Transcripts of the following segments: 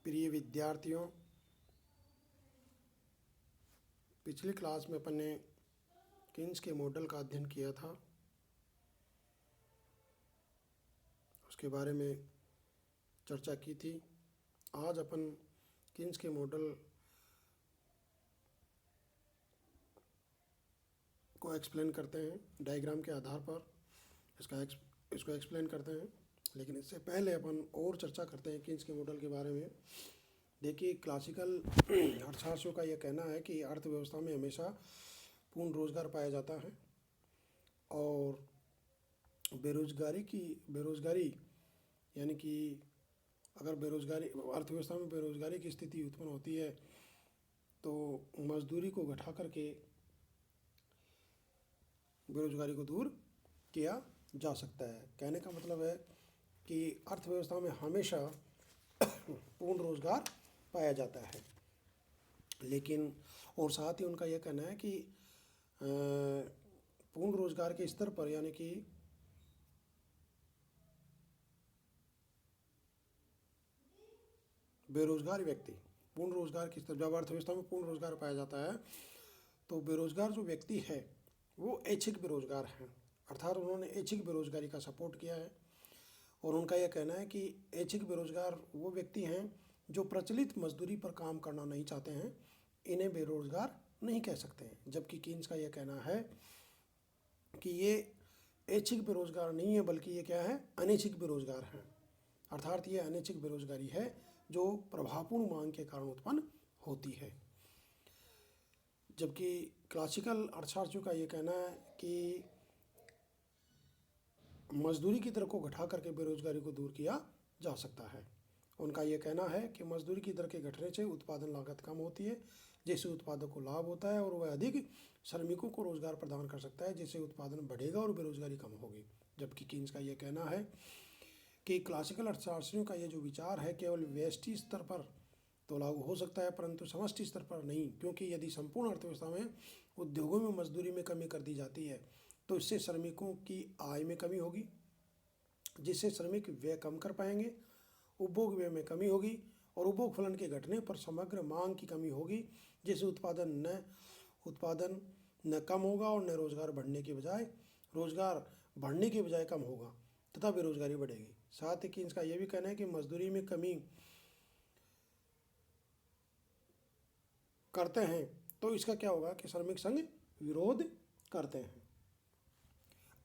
प्रिय विद्यार्थियों, पिछली क्लास में अपन ने किन्स के मॉडल का अध्ययन किया था। उसके बारे में चर्चा की थी। आज अपन किन्स के मॉडल को एक्सप्लेन करते हैं डायग्राम के आधार पर। इसको एक्सप्लेन करते हैं, लेकिन इससे पहले अपन और चर्चा करते हैं किन्स के मॉडल के बारे में। देखिए, क्लासिकल अर्थशास्त्रियों का यह कहना है कि अर्थव्यवस्था में हमेशा पूर्ण रोजगार पाया जाता है और बेरोजगारी यानी कि अगर अर्थव्यवस्था में बेरोजगारी की स्थिति उत्पन्न होती है तो मजदूरी को घटा करके बेरोजगारी को दूर किया जा सकता है। कहने का मतलब है कि अर्थव्यवस्था में हमेशा पूर्ण रोजगार पाया जाता है, लेकिन और साथ ही उनका यह कहना है कि पूर्ण रोजगार के स्तर पर यानी कि बेरोजगार व्यक्ति पूर्ण रोजगार के स्तर, जब अर्थव्यवस्था में पूर्ण रोजगार पाया जाता है तो बेरोजगार जो व्यक्ति है वो ऐच्छिक बेरोजगार हैं, अर्थात उन्होंने ऐच्छिक बेरोजगारी का सपोर्ट किया है। और उनका यह कहना है कि ऐच्छिक बेरोजगार वो व्यक्ति हैं जो प्रचलित मजदूरी पर काम करना नहीं चाहते हैं, इन्हें बेरोजगार नहीं कह सकते हैं। जबकि किन्स का यह कहना है कि ये ऐच्छिक बेरोजगार नहीं है, बल्कि ये क्या है, अनैच्छिक बेरोजगार हैं। अर्थात ये अनैच्छिक बेरोजगारी है जो प्रभावपूर्ण मांग के कारण उत्पन्न होती है। जबकि क्लासिकल अर्थशास्त्रियों का ये कहना है कि मजदूरी की दर को घटा करके बेरोजगारी को दूर किया जा सकता है। उनका ये कहना है कि मजदूरी की दर के घटने से उत्पादन लागत कम होती है, जिससे उत्पादक को लाभ होता है और वह अधिक श्रमिकों को रोजगार प्रदान कर सकता है, जिससे उत्पादन बढ़ेगा और बेरोजगारी कम होगी। जबकि किन्स का ये कहना है कि क्लासिकल अर्थशास्त्रियों का ये जो विचार है केवल व्यष्टि स्तर पर तो लागू हो सकता है, परंतु समष्टि स्तर पर नहीं, क्योंकि यदि संपूर्ण अर्थव्यवस्था में उद्योगों में मजदूरी में कमी कर दी जाती है तो इससे श्रमिकों की आय में कमी होगी, जिससे श्रमिक व्यय कम कर पाएंगे, उपभोग व्यय में कमी होगी और उपभोग फलन के घटने पर समग्र मांग की कमी होगी, जिससे उत्पादन न कम होगा और न रोजगार बढ़ने के बजाय कम होगा तथा बेरोजगारी बढ़ेगी। साथ ही किन्स का यह भी कहना है कि मजदूरी में कमी करते हैं तो इसका क्या होगा कि श्रमिक संघ विरोध करते हैं।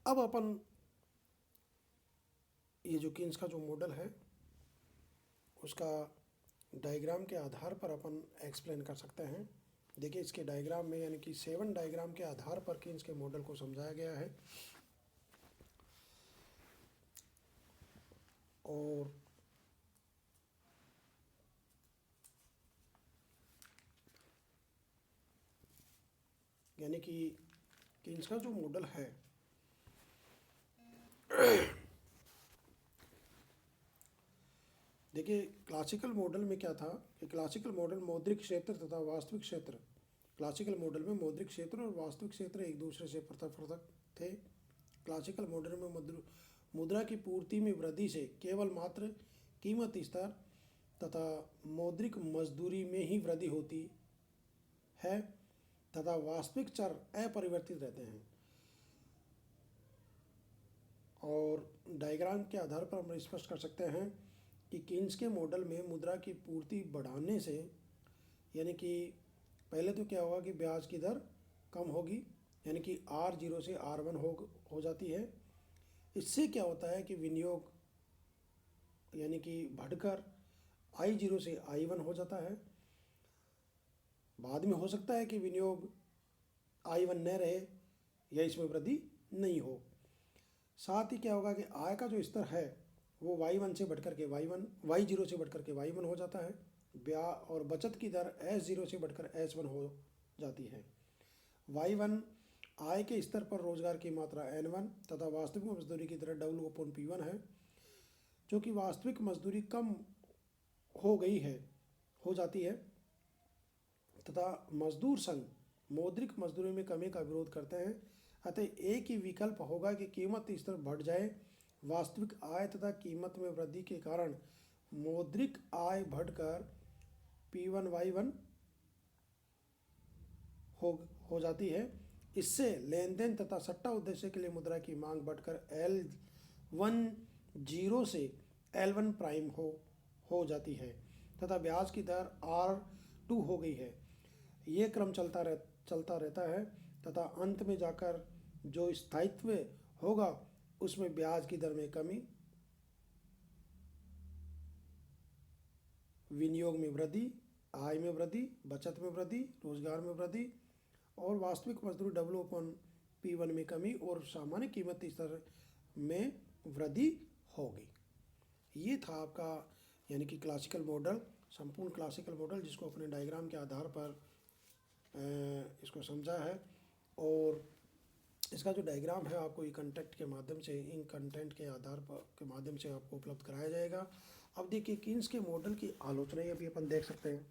अब अपन ये जो किन्स का जो मॉडल है उसका डायग्राम के आधार पर अपन एक्सप्लेन कर सकते हैं। देखिए, इसके डायग्राम में यानी कि 7 डायग्राम के आधार पर किन्स के मॉडल को समझाया गया है। और यानी कि किन्स का जो मॉडल है देखिए, क्लासिकल मॉडल में क्या था कि क्लासिकल मॉडल मौद्रिक क्षेत्र तथा वास्तविक क्षेत्र, क्लासिकल मॉडल में मौद्रिक क्षेत्र और वास्तविक क्षेत्र एक दूसरे से पृथक पृथक थे। क्लासिकल मॉडल में मुद्रा की पूर्ति में वृद्धि से केवल मात्र कीमत स्तर तथा मौद्रिक मजदूरी में ही वृद्धि होती है तथा वास्तविक चर अपरिवर्तित रहते हैं। और डायग्राम के आधार पर हम स्पष्ट कर सकते हैं कि किन्स के मॉडल में मुद्रा की पूर्ति बढ़ाने से यानी कि पहले तो क्या होगा कि ब्याज की दर कम होगी, यानी कि R0 से R1 हो जाती है। इससे क्या होता है कि विनियोग यानी कि बढ़कर I0 से I1 हो जाता है। बाद में हो सकता है कि विनियोग I1 न रहे या इसमें वृद्धि नहीं हो। साथ ही क्या होगा कि आय का जो स्तर है वो Y0 से बढ़कर के Y1 हो जाता है। ब्याज और बचत की दर S0 से बढ़कर S1 हो जाती है। Y1 आय के स्तर पर रोजगार की मात्रा N1 तथा वास्तविक मजदूरी की दर W/P1 है, जो कि वास्तविक मजदूरी कम हो जाती है तथा मजदूर संघ मौद्रिक मजदूरी में कमी का विरोध करते हैं। अतः एक ही विकल्प होगा कि कीमत स्तर बढ़ जाए। वास्तविक आय तथा कीमत में वृद्धि के कारण मौद्रिक आय बढ़कर P1Y1 हो जाती है। इससे लेन देन तथा सट्टा उद्देश्य के लिए मुद्रा की मांग बढ़कर L10 से L1 प्राइम हो जाती है तथा ब्याज की दर R2 हो गई है। ये क्रम चलता रहता है तथा अंत में जाकर जो स्थायित्व होगा उसमें ब्याज की दर में कमी, विनियोग में वृद्धि, आय में वृद्धि, बचत में वृद्धि, रोजगार में वृद्धि और वास्तविक मजदूरी W/P1 में कमी और सामान्य कीमत स्तर में वृद्धि होगी। ये था आपका यानी कि क्लासिकल मॉडल, संपूर्ण क्लासिकल मॉडल, जिसको अपने डायग्राम के आधार पर इसको समझा है। और इसका जो डायग्राम है आपको इन कंटेंट के आधार पर के माध्यम से आपको उपलब्ध कराया जाएगा। अब देखिए कीन्स के मॉडल की आलोचनाएं अभी अपन देख सकते हैं।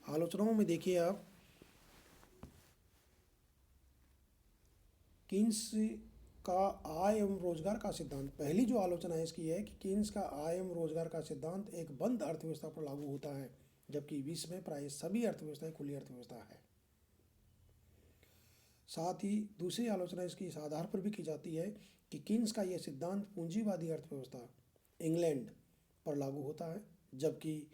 आलोचनाओं में देखिए आप, कीन्स का आय एवं रोजगार का सिद्धांत। पहली जो आलोचना है इसकी है कि कीन्स का आय एवं रोजगार का सिद्धांत एक बंद अर्थव्यवस्था पर लागू होता है, जबकि विश्व में प्राय सभी अर्थव्यवस्थाएं खुली अर्थव्यवस्था है। साथ ही दूसरी आलोचना इसकी इस आधार पर भी की जाती है कि कीन्स का यह सिद्धांत पूंजीवादी अर्थव्यवस्था इंग्लैंड पर लागू होता है, जबकि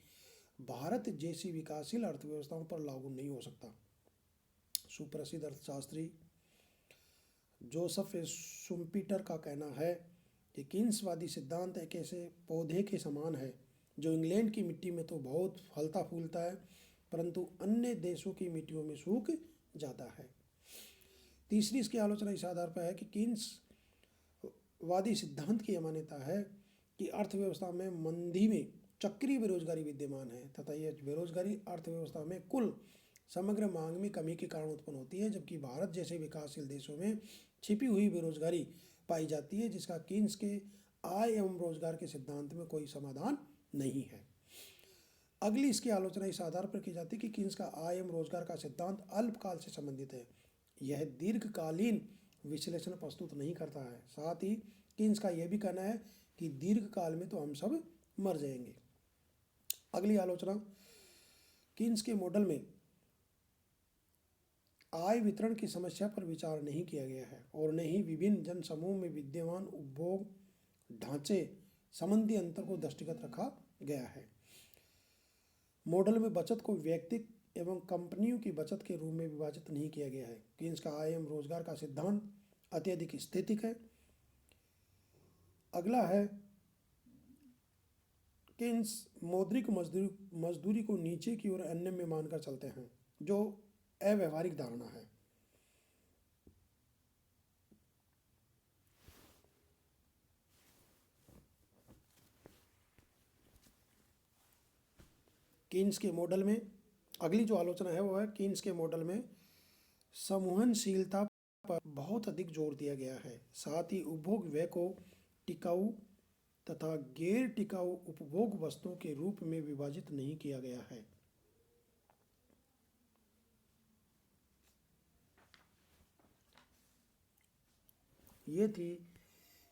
भारत जैसी विकासशील अर्थव्यवस्थाओं पर लागू नहीं हो सकता। सुप्रसिद्ध अर्थशास्त्री जोसेफ शुम्पीटर का कहना है कि कीन्सवादी सिद्धांत एक ऐसे पौधे के समान है जो इंग्लैंड की मिट्टी में तो बहुत फलता फूलता है, परंतु अन्य देशों की मिट्टियों में सूख जाता है। तीसरी इसकी आलोचना इस आधार पर है कि कीन्सवादी सिद्धांत की यह मान्यता है कि अर्थव्यवस्था में मंदी में चक्रीय बेरोजगारी विद्यमान है तथा यह बेरोजगारी अर्थव्यवस्था में कुल समग्र मांग में कमी के कारण उत्पन्न होती है, जबकि भारत जैसे विकासशील देशों में छिपी हुई बेरोजगारी पाई जाती है, जिसका कीन्स के आय एवं रोजगार के सिद्धांत में कोई समाधान नहीं है। अगली इसकी आलोचना इस आधार पर की जाती है कि कीन्स का आय एवं रोजगार का सिद्धांत अल्पकाल से संबंधित है, यह दीर्घकालीन विश्लेषण प्रस्तुत नहीं करता है। साथ ही कीन्स का यह भी कहना है कि दीर्घकाल में तो हम सब मर जाएंगे। अगली आलोचना, कीन्स के मॉडल में आय वितरण की समस्या पर विचार नहीं किया गया है और न ही विभिन्न जन समूह में विद्यमान उपभोग ढांचे संबंधी अंतर को दृष्टिगत रखा गया है। मॉडल में बचत को व्यक्ति एवं कंपनियों की बचत के रूप में विभाजित नहीं किया गया है। कीन्स का आय एवं रोजगार का सिद्धांत अत्यधिक स्थैतिक है। अगला है, कीन्स मौद्रिक मजदूरी को नीचे की ओर अन्य में मानकर चलते हैं, जो अव्यवहारिक धारणा है। कीन्स के मॉडल में अगली जो आलोचना है वो है, कीन्स के मॉडल में समूहनशीलता पर बहुत अधिक जोर दिया गया है। साथ ही उपभोग व्यय को टिकाऊ तथा गैर टिकाऊ उपभोग वस्तुओं के रूप में विभाजित नहीं किया गया है। ये थी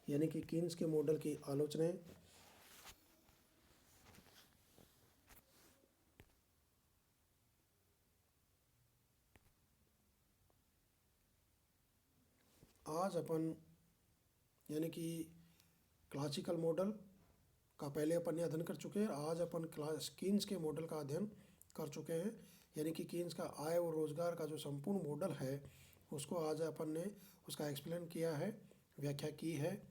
यानी कि कीन्स के मॉडल की आलोचनाएं। आज अपन यानी कि क्लासिकल मॉडल का पहले अपन ने अध्ययन कर चुके हैं। आज अपन कीन्स के मॉडल का अध्ययन कर चुके हैं, यानी कि कीन्स का आय और रोजगार का जो संपूर्ण मॉडल है उसको आज अपन ने उसका एक्सप्लेन किया है, व्याख्या की है।